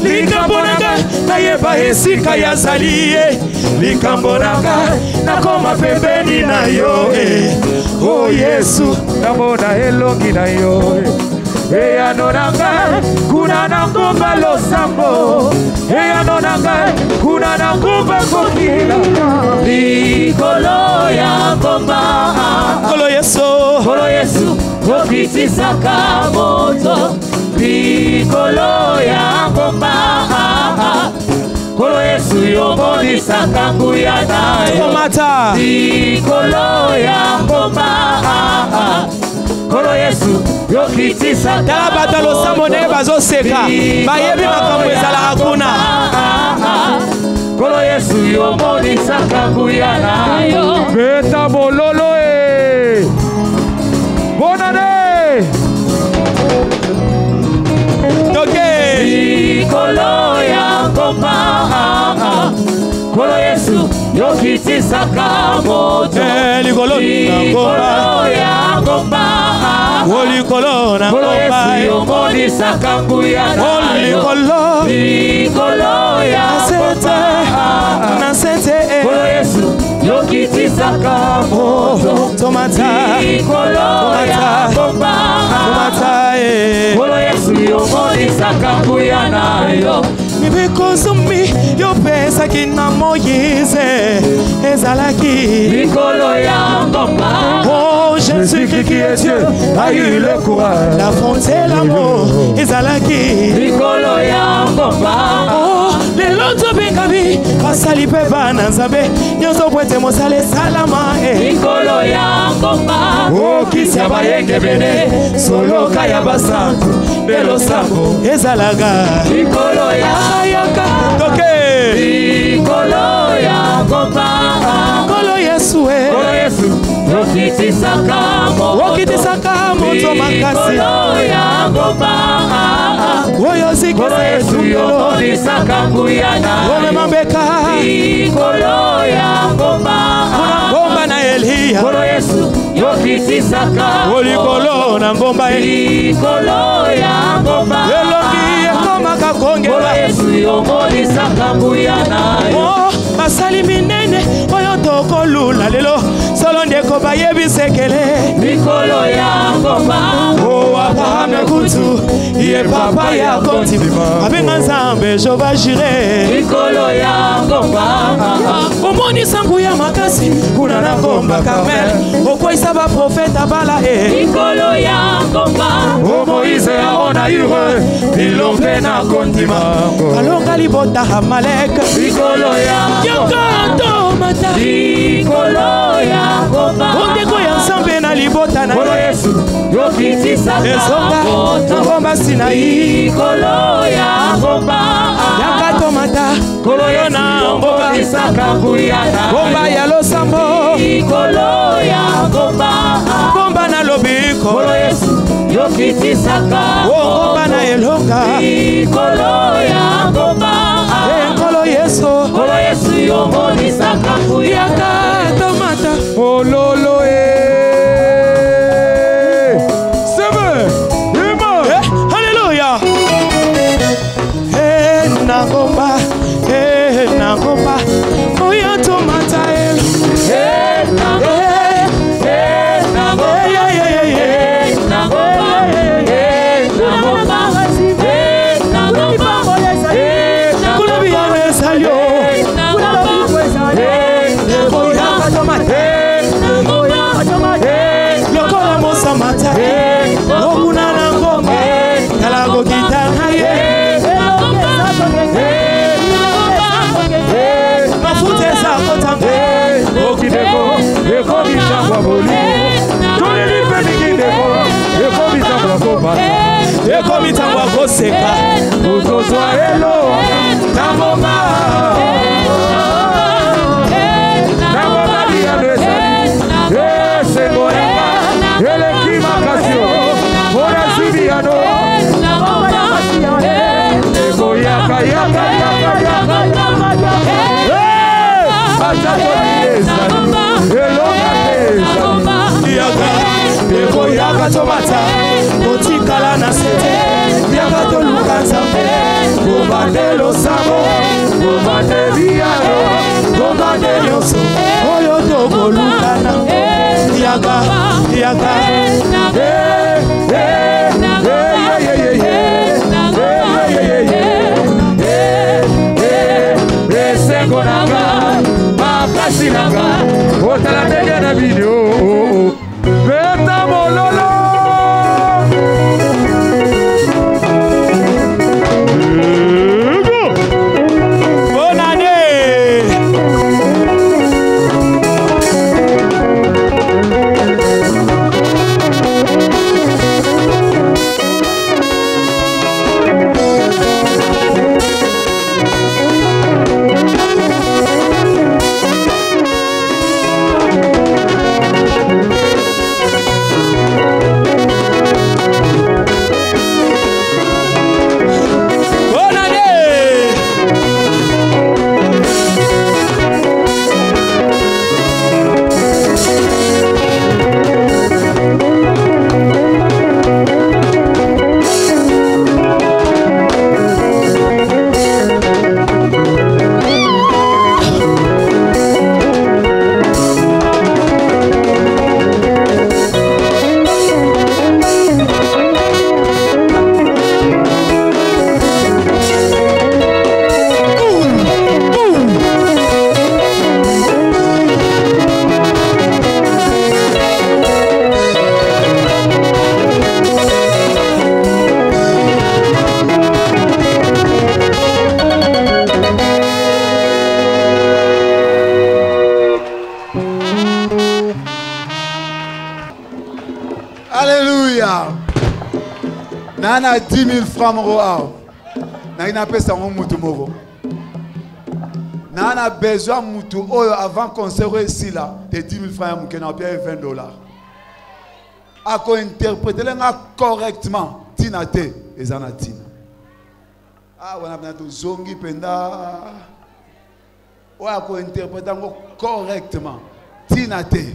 Likambo nanga na yeba esika ya zaliye. Likambo nanga na koma pembeni na yo. Oh Yesu, namona elongi na yo. Eya nonanga kuna na ngomba losambo. Eya nonanga kuna na ngomba kokila. Likolo ya ngomba. Kolo Yesu. Kolo Yesu. Okitisaka moto. Likolo ya ngomba. Kolo Yesu yobonisaka nguya nayo. Tomata. Likolo ya ngomba. Kolo Yesu yokitisaka. Tala batalo samone bazo seka. Bayebi makambo ezala kuna. Kolo Yesu yobonisaka nguya nayo. Beta bololo e. Bonne année. Toke. Kolo Yesu yokitisaka moto likolo na ngomba ya ngomba likolo na ngomba Yesu yomonisaka nguyana likolo ya ngomba na sete Kolo Yesu yokitisaka moto tomata likolo ya ngomba tomata Kolo Yesu yomonisaka nguyana yo because of me, your pesa kina Moïse ezalaki likolo ya ngomba. Oh Jésus qui est Dieu a eu le courage d'affronter l'amour ezalaki likolo ya ngomba. Oh les loto bengabi basali pe bana nzambe nyoso bwete mosale salama likolo ya ngomba. Oh kisia bayenge bene solo kaya basantu belo sambo ezalaga likolo ya Toke likolo ya ngomba. Kolo Yesu Kolo Yesu Wokitisaka moto makasi likolo ya ngomba. Oyo Kolo Yesu yomonisaka nguyana Ome mambeka likolo ya ngomba. Ngomba na Elia Kolo Yesu yokitisaka Olikolo na ngomba likolo ya ngomba. Elongi ekoma kakongela Kolo Yesu yomonisaka nguyana Oh basali minene oyo tokolula lelo solo ndeko bayebisekele likolo ya ngomba. Oh Abraham kutu iye papa ya kontima abenga nzambe Jehova Jireh likolo ya ngomba. omoni sangu ya makasi kuna na ngomba Karmel okwisa ba profeta bala likolo ya ngomba. O Moïse aona ire bilombe na kontima alonga libota Amalek likolo ya yokato mata likolo ya ngomba. ondeko ya nzambe na libota na Kolo Yesu yokitisaka ezonga moto ngomba Sinai likolo ya ngomba. yakato mata Kolo Yesu yomonisaka nguyana ngomba ya losambo likolo ya ngomba. ngomba na lobiko Kolo Yesu yokitisaka ngomba na elonga likolo ya ngomba. Kolo Yesu Kolo Yesu yomonisaka nguyana yakato mata ololo Hallelujah. Na ngomba oyo tomata lokola mosamata okuna na ngomba kalago kitana mafuteza kotanga okideko ekobisangwa boli tolelipe mikindeko ekobisangwa koba ekomitangwa koseka otozwa elo na ngomba. Na ngomba liyano esali esengo yanga eleki makasio mona zibiyano ekoyaka yaka yaka yaka yaka tomata kotikala na sete yaka toluka nzambe kobande losambo kobande biyano kobande nyonso oyo tokolukana yaka esengo nanga makasi nanga otala ndenge na video beta mololo Nana 10 000 francs moro. Nana pesa mutu moro. Nana besoin mutu oyo avant concert ici là de 10 000 francs mukena bien $20. Ako interpréter lenga correctement tina te ezana tina. Ah wana bana to zongi penda. Oya ako interpréter ngo correctement tina te.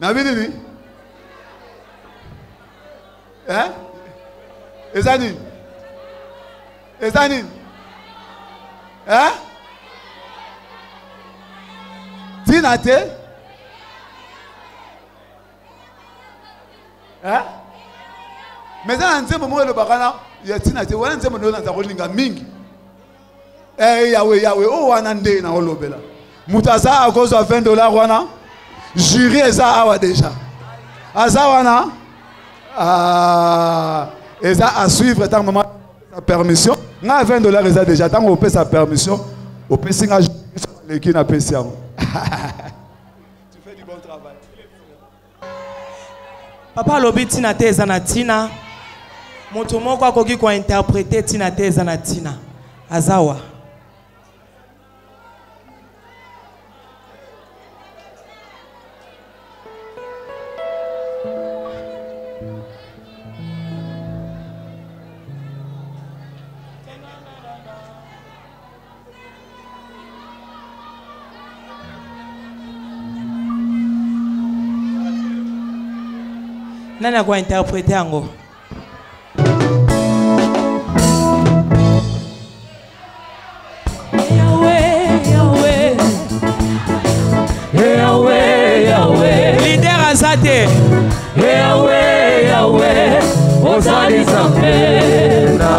Na bini? Hein? Ezani? Ezani? Hein? Tina te? Hein? Mais ça nzembo mo le bakana ya tina te wana nzembo ndo nza kolinga mingi. Yawe o wana nde na olobela. Mutaza à cause de $20 wana. Jury eza awa déjà. Aza wana eza à suivre tant moment sa permission. Na $20 eza déjà tant on paie sa permission, on paie singa l'équipe na PCA. Tu fais du bon travail. Papa lobi tina te eza na tina. Moto moko akoki ko interpréter tina te eza na tina. Azawa. Nani a interpréter yango? Leader Azate. Yahweh, Ozali Zambena.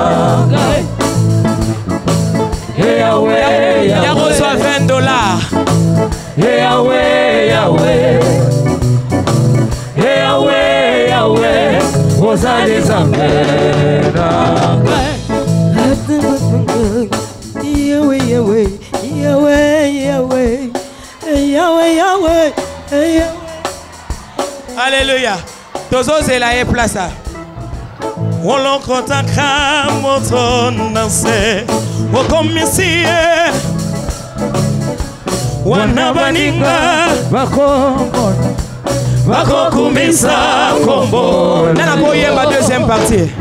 Yahweh, il a reçu $20. Yahweh, Ozali Zambena. Yahweh. Alléluia. Tozo zela e plaça. On l'encontre à moton danser. O commissie. Wanabaninga. Bako kumisa kombo. Nana boye ma deuxième partie.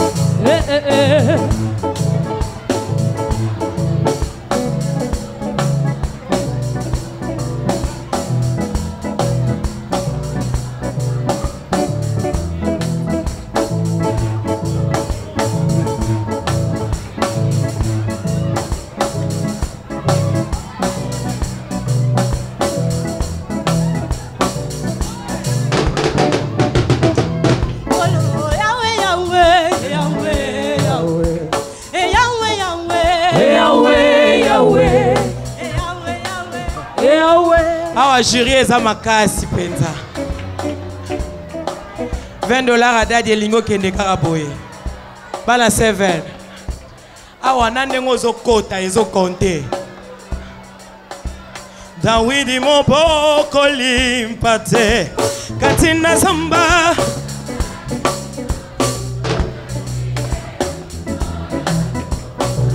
Awa jury eza makasi penza. $20 a dadi elingo kende kaka boye. Bana 7. Awa nandengo zo kota ezo konte. Dawidi moboko limpate. Katina samba.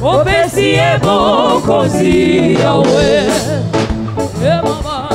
Obesi eboko zi Yahweh. Mama.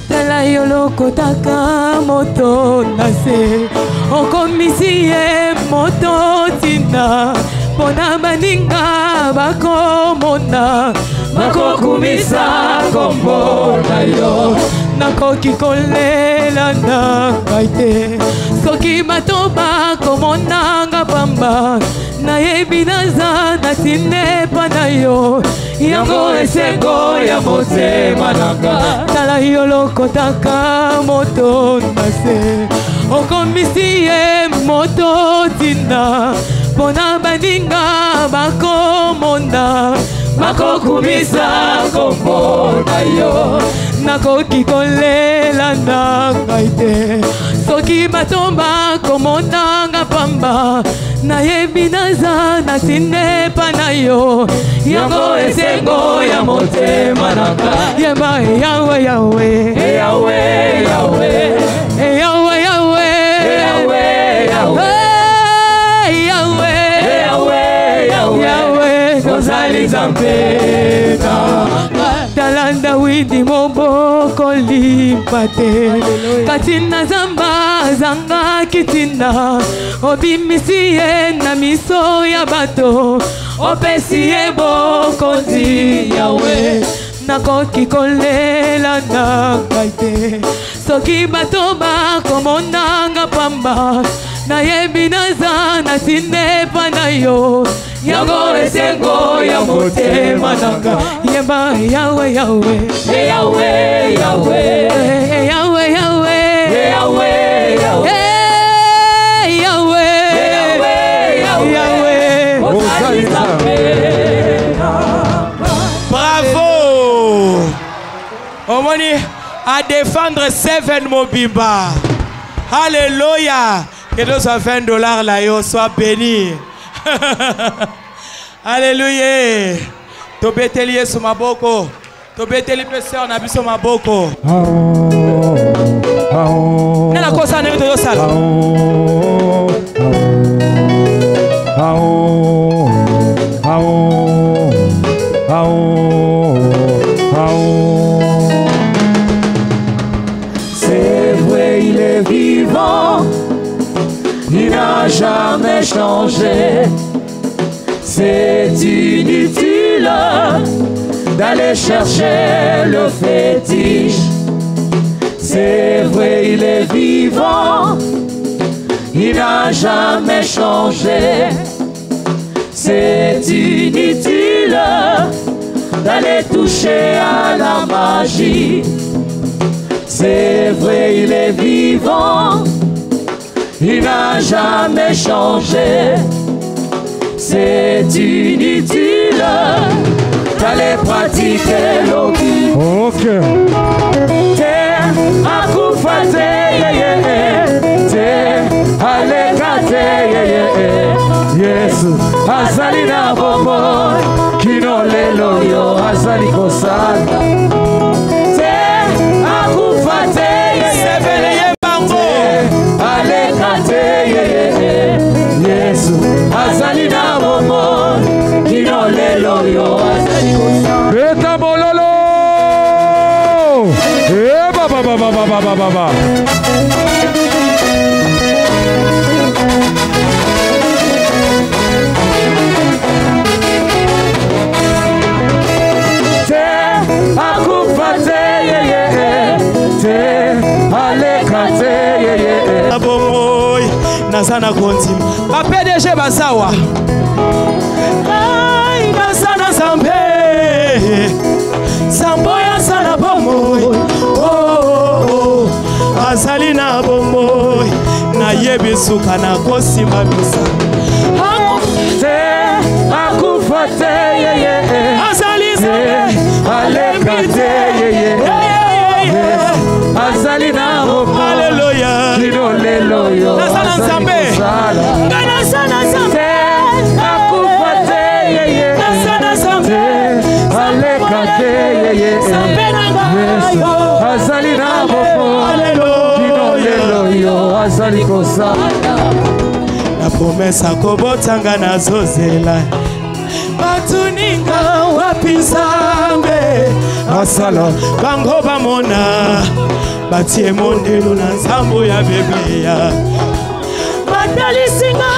Tala yolo kotaka moto nase. Okomisi e moto tina. Pona baninga bakomona. Bakokumisa kombo na yo. Nakoki kolela na kaite. Soki matoba komonanga pamba. Na ebidaza na tine panayo. Yango esego ya mose mananga. Tala yolo kotaka moto nase. Okomisi e moto tina. Pona baninga bakomona. makokumisa kombo na yo. Nakoki kolela na ngai te soki batomba komonanga pamba nayebi naza nasinde pa na yo yango esengo ya motema nanga yemba Yawe Yawe Yawe Yawe Yawe Yawe Yawe Yawe Yawe Yawe kozali zampena Dalanda windi moboko limpate Katina zamba zanga kitina Obimisiye na miso ya bato Opesiye boko zi Yawe Nakoki kolela na kaite Soki bato bako monanga pamba Nayebi naza nasinde pa na yo yango esengo ya motema nanga yemba Yawe Yawe Yawe Yawe Yawe Yawe Yawe Yawe Yawe bravo Omoni à défendre 7 Mobimba alléluia que nous soit $20 là yo soit béni. Alléluia. Tobeteli Yesu maboko. Tobeteli peseur na biso maboko. Nena kosa na to yosala. C'est vrai, il est vivant. Il n'a jamais changé. C'est inutile d'aller chercher le fétiche. C'est vrai, il est vivant. Il n'a jamais changé. C'est inutile d'aller toucher à la magie. C'est vrai, il est vivant. Il n'a jamais changé. C'est inutile d'aller pratiquer l'oki. Ok. Te akufate te alekate Yesu azali na bombo kino lelo yo azali kosala. Te akufate Yesu azali na bombo kino lelo yo azali kosala. Beta bololo. Baba. Te akufate te alekate Abomoy nazana kontim ba PDG basawa ai nazana zambe samboya sana bomoy oh azali na bomoy na yebi suka na kosimba bisa te akufate azali zambe alekate azali na bomoy haleluya kino lelo yo nazana zambe ngana sana zambe akufate nazana zambe alekate zambe nanga azali na bomoy kino lelo yo azali kosala. na promesa kobotanga na zozela batuninga wapi Nzambe asala bango bamona batie mondelo na nzambo ya Biblia batalisinga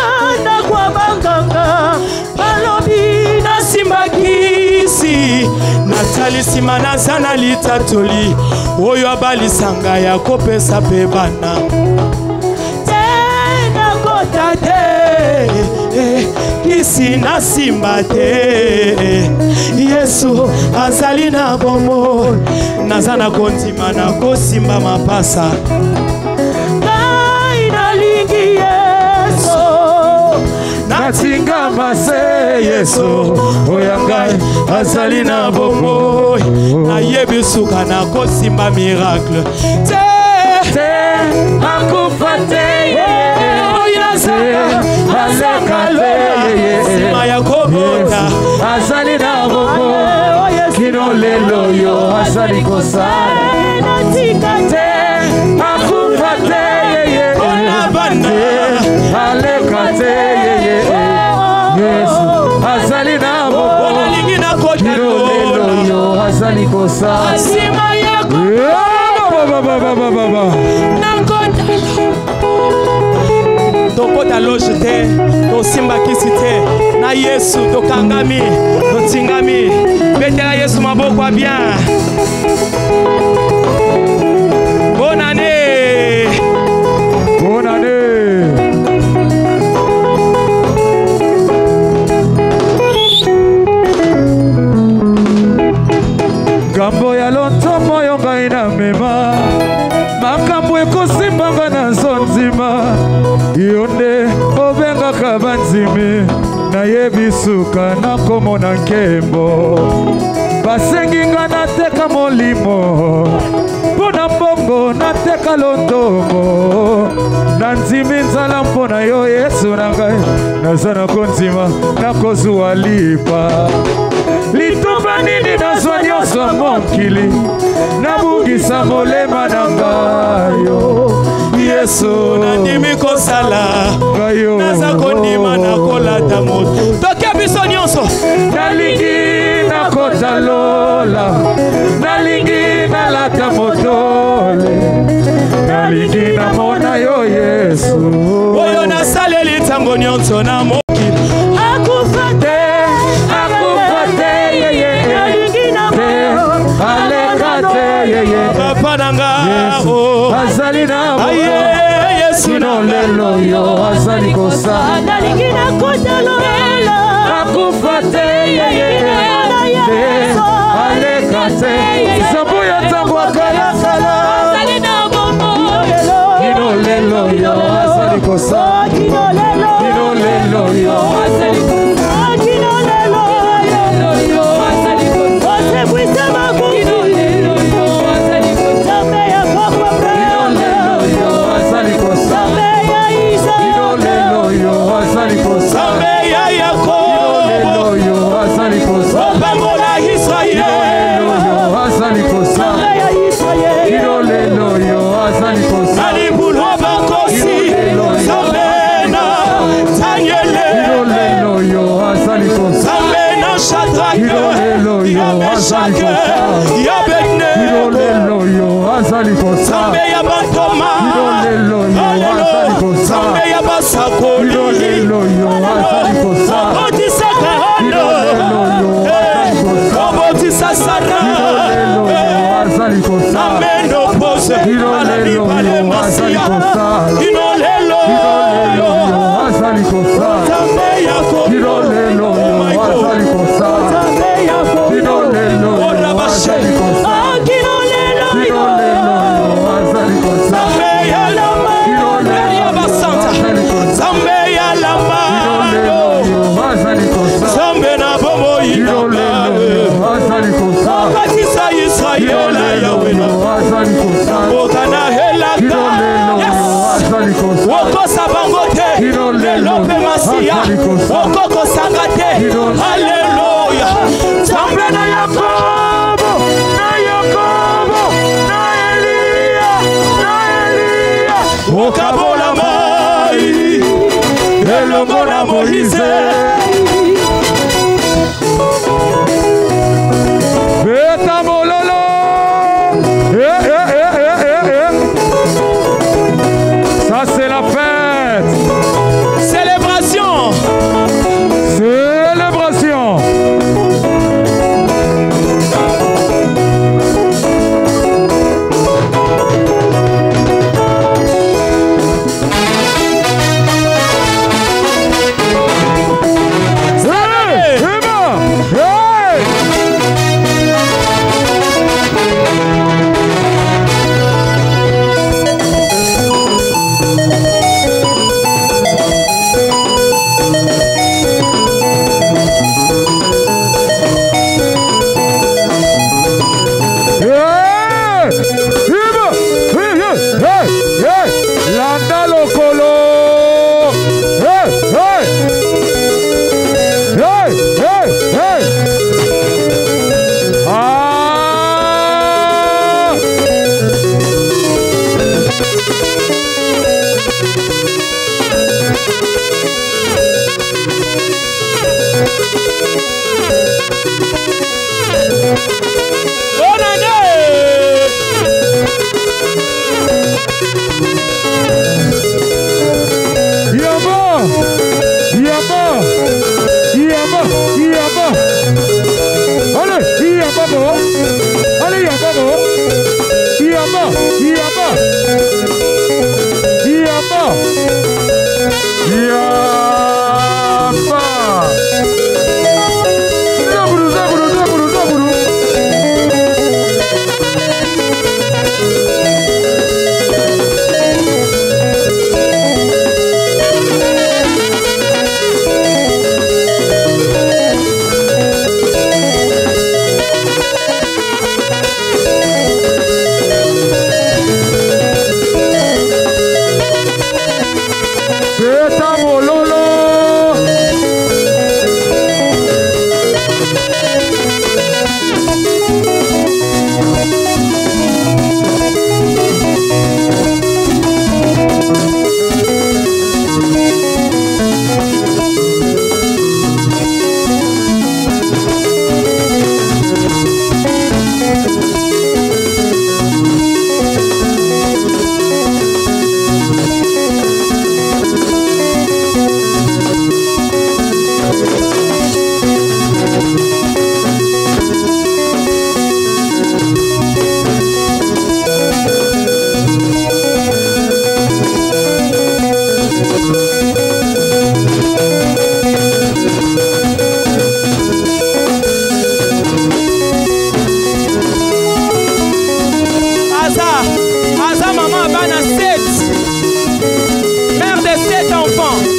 na kwa banganga balobi na simbakisi natalisima nazana litatoli oyo abalisanga ya kopesa pe bana tena kota te kisi na simba te Yesu azali na bomo nazana kontima na kosimba mapasa ngai nalingi Yesu natingama se Yesu oya ngai azali na bomoi nayebi suka na kosimba miracle te akufa te oya aleka te sima ya kobota azali na bomoi kino lelo yo azali kosala natika te akufa te ona bana aleka te Yesu azali na bomoi lingi na kota kino lelo yo azali kosala sima ya tokota loge te tosimba kisi te na Yesu tokangami totingami betela Yesu maboko ya bien. Bonne année. Bonne année. Gambo ya lonto moyo ngai na mema makambo ekosimbanga na nzonzima yonde obengaka banzimi nayebi suka nakomona nkembo basenginga nateka molimo mpona mbongo nateka londomo nanzimi nzala mpona yo Yesu na ngai naza na konzima nakozwa lipa litumba nini nazwa nyonso ya mokili nabungisa molema na ngayo Yesu nandimi kosala naza kondima na kolata moto toke biso nyonso nalingi nakota lola nalingi nalata motole nalingi namona yo Yesu oyo nasaleli ntango nyonso na mokili akufa te aleka te papa na nga azali na Yesu kino lelo yo azali kosala nalingi nakota lola akufa te aleka te zambu ya ntango akalakala kino lelo yo azali kosala kino lelo yo azali kosala kino lelo yo azali kosala osebwisa makuku Sambe ya Yakobo Obangola Israel Alibulwa bakosi Sambena Tanyele Sambena Shadrach Yabeshake Yabednego Sambe ya Batoma Sambe ya Basakoli Obotisa Kahano Obotisa Sara Sameno Pose Alani Pale Masia Inolelo Sambe Yako Sambe Yako Orabashe Sambe ya Lama Yabasanta Sambe ya Lama Sambe na Bomo Yinamba Okatisa Israel Yawena Okana Helaka Oko Sabangote Lelope Masia Oko Sangate Hallelujah Sambe na Yakobo na Elia Okabola mai Elongo na Moise Beta mololo Ça c'est la fête. Célébration. Célébration. Aza maman Abana 7. Mère de 7 enfants.